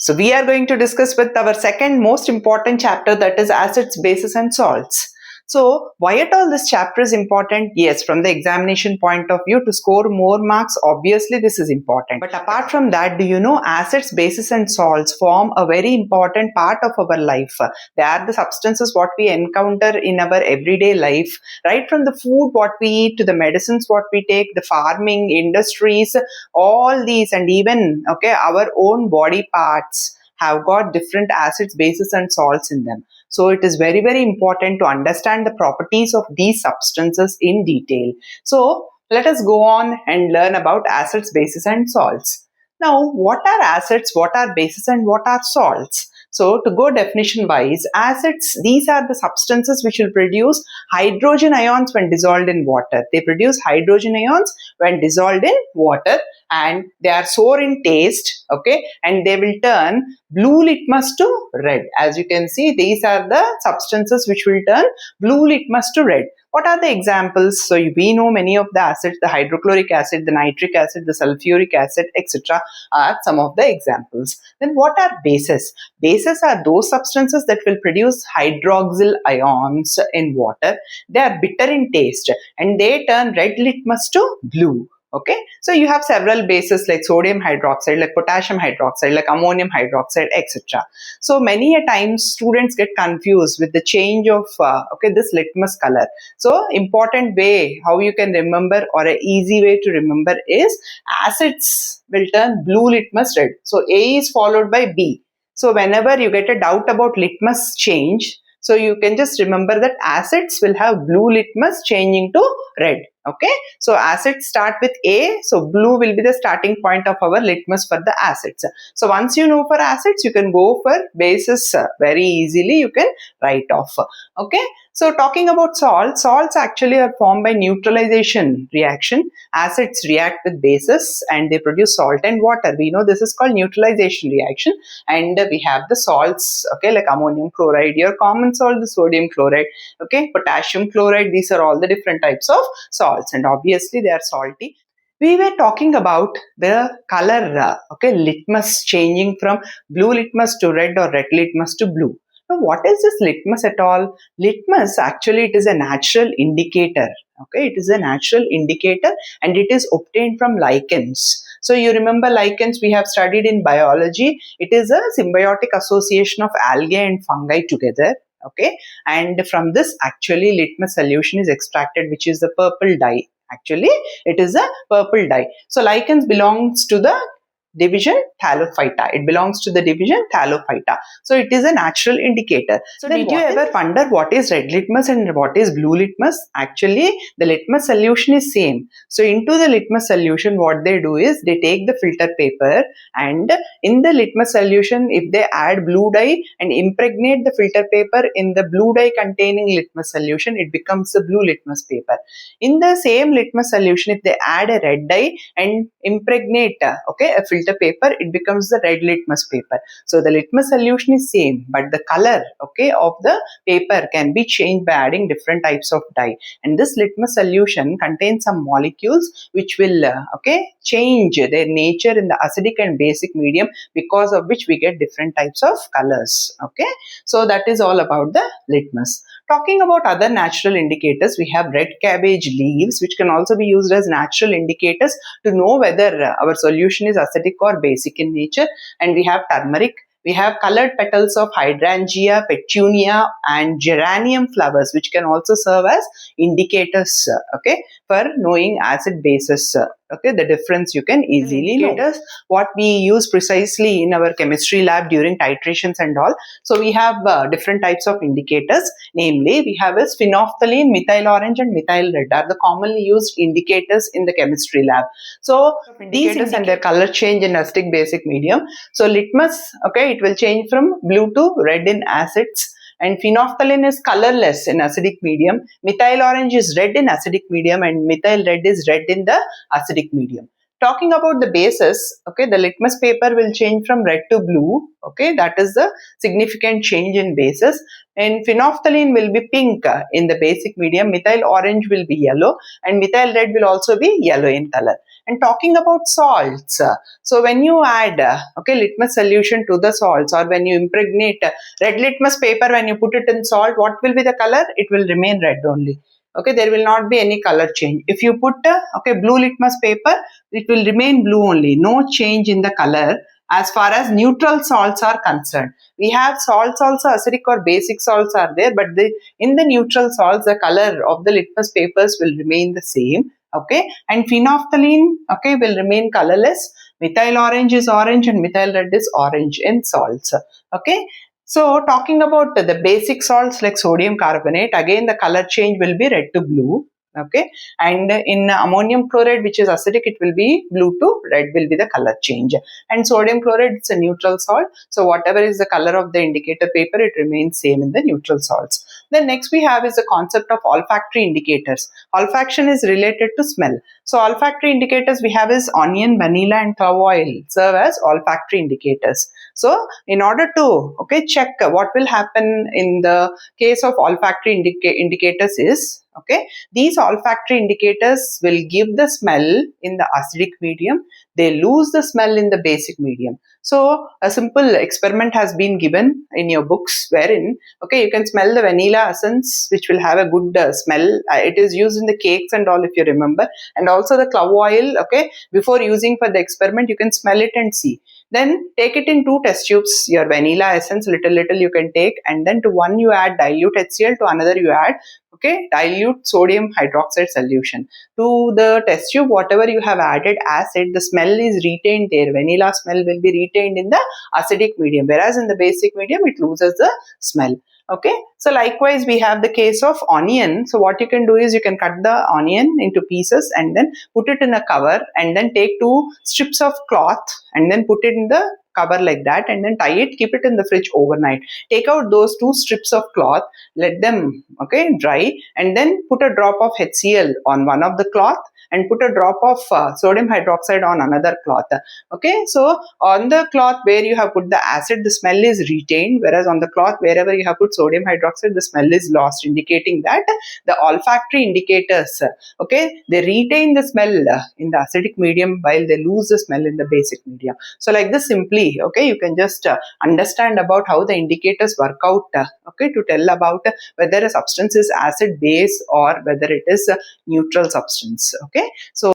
So we are going to discuss with our second most important chapter, that is acids, bases and salts. So why at all this chapter is important? Yes, from the examination point of view, to score more marks, obviously this is important. But apart from that, do you know acids, bases and salts form a very important part of our life. They are the substances what we encounter in our everyday life, right from the food what we eat to the medicines what we take, the farming, industries, all these, and even our own body parts have got different acids, bases and salts in them. So it is very, very important to understand the properties of these substances in detail. So let us go on and learn about acids, bases and salts. Now, what are acids, what are bases and what are salts? So to go definition wise, acids, these are the substances which will produce hydrogen ions when dissolved in water. They produce hydrogen ions when dissolved in water, and they are sour in taste, and they will turn blue litmus to red. As you can see, these are the substances which will turn blue litmus to red. What are the examples? So we know many of the acids, the hydrochloric acid, the nitric acid, the sulfuric acid, etc. are some of the examples. Then what are bases? Bases are those substances that will produce hydroxyl ions in water. They are bitter in taste and they turn red litmus to blue. So you have several bases like sodium hydroxide, like potassium hydroxide, like ammonium hydroxide, etc. So many a times students get confused with the change of this litmus color. So important way how you can remember, or an easy way to remember, is acids will turn blue litmus red. So A is followed by B. So whenever you get a doubt about litmus change, so you can just remember that acids will have blue litmus changing to red. So acids start with A, so blue will be the starting point of our litmus for the acids. So once you know for acids, you can go for bases very easily, you can write off. So talking about salts, salts actually are formed by neutralization reaction. Acids react with bases and they produce salt and water. We know this is called neutralization reaction, and we have the salts, like ammonium chloride, your common salt, the sodium chloride, potassium chloride. These are all the different types of salts, and obviously they are salty. We were talking about the color, litmus changing from blue litmus to red or red litmus to blue. Now, what is this litmus at all? Litmus, actually, it is a natural indicator. It is a natural indicator and it is obtained from lichens. So you remember lichens we have studied in biology. It is a symbiotic association of algae and fungi together. And from this, actually, litmus solution is extracted, which is the purple dye. Actually, it is a purple dye. So lichens belongs to the division Thallophyta. It belongs to the division Thallophyta. So it is a natural indicator. So did you ever wonder what is red litmus and what is blue litmus? Actually, the litmus solution is same. So into the litmus solution, what they do is they take the filter paper, and in the litmus solution, if they add blue dye and impregnate the filter paper in the blue dye containing litmus solution, it becomes the blue litmus paper. In the same litmus solution, if they add a red dye and impregnate a filter paper, it becomes the red litmus paper. So the litmus solution is same, but the color of the paper can be changed by adding different types of dye. And this litmus solution contains some molecules which will change their nature in the acidic and basic medium, because of which we get different types of colors. So that is all about the litmus. Talking about other natural indicators, we have red cabbage leaves, which can also be used as natural indicators to know whether our solution is acidic or basic in nature. And we have turmeric. We have colored petals of hydrangea, petunia and geranium flowers, which can also serve as indicators for knowing acid bases. The difference you can easily notice. What we use precisely in our chemistry lab during titrations and all. So we have different types of indicators. Namely, we have a phenolphthalein, methyl orange and methyl red are the commonly used indicators in the chemistry lab. So these and their color change in acidic basic medium. So litmus, it will change from blue to red in acids. And phenolphthalein is colorless in acidic medium. Methyl orange is red in acidic medium, and methyl red is red in the acidic medium. Talking about the bases, the litmus paper will change from red to blue. That is the significant change in bases. And phenolphthalein will be pink in the basic medium. Methyl orange will be yellow, and methyl red will also be yellow in color. And talking about salts, so when you add litmus solution to the salts, or when you impregnate red litmus paper, when you put it in salt, what will be the color? It will remain red only. Okay, there will not be any color change. If you put blue litmus paper, it will remain blue only, no change in the color as far as neutral salts are concerned. We have salts also, acidic or basic salts are there, but in the neutral salts, the color of the litmus papers will remain the same. Okay, and phenolphthalein will remain colorless. Methyl orange is orange and methyl red is orange in salts. Okay, so talking about the basic salts like sodium carbonate, again the color change will be red to blue. Okay, and in ammonium chloride, which is acidic, it will be blue to red will be the color change. And sodium chloride, it's a neutral salt, so whatever is the color of the indicator paper, it remains same in the neutral salts. Then next we have is the concept of olfactory indicators. Olfaction is related to smell. So olfactory indicators we have is onion, vanilla and clove oil serve as olfactory indicators. So in order to check what will happen in the case of olfactory indicators is, these olfactory indicators will give the smell in the acidic medium, they lose the smell in the basic medium. So a simple experiment has been given in your books wherein you can smell the vanilla essence, which will have a good smell. It is used in the cakes and all, if you remember, and also the clove oil. Before using for the experiment, you can smell it and see. Then take it in 2 test tubes, your vanilla essence, little you can take, and then to one you add dilute HCl, to another you add dilute sodium hydroxide solution. To the test tube, whatever you have added acid, the smell is retained there. Vanilla smell will be retained in the acidic medium, whereas in the basic medium it loses the smell. Okay, so likewise we have the case of onion. So what you can do is you can cut the onion into pieces and then put it in a cover, and then take 2 strips of cloth and then put it in the cover like that, and then tie it, keep it in the fridge overnight. Take out those 2 strips of cloth, let them dry, and then put a drop of HCl on one of the cloth and put a drop of sodium hydroxide on another cloth. Okay, so on the cloth where you have put the acid, the smell is retained, whereas on the cloth wherever you have put sodium hydroxide, the smell is lost, indicating that the olfactory indicators they retain the smell in the acidic medium while they lose the smell in the basic medium. So like this simply you can just understand about how the indicators work out to tell about whether a substance is acid base or whether it is a neutral substance. So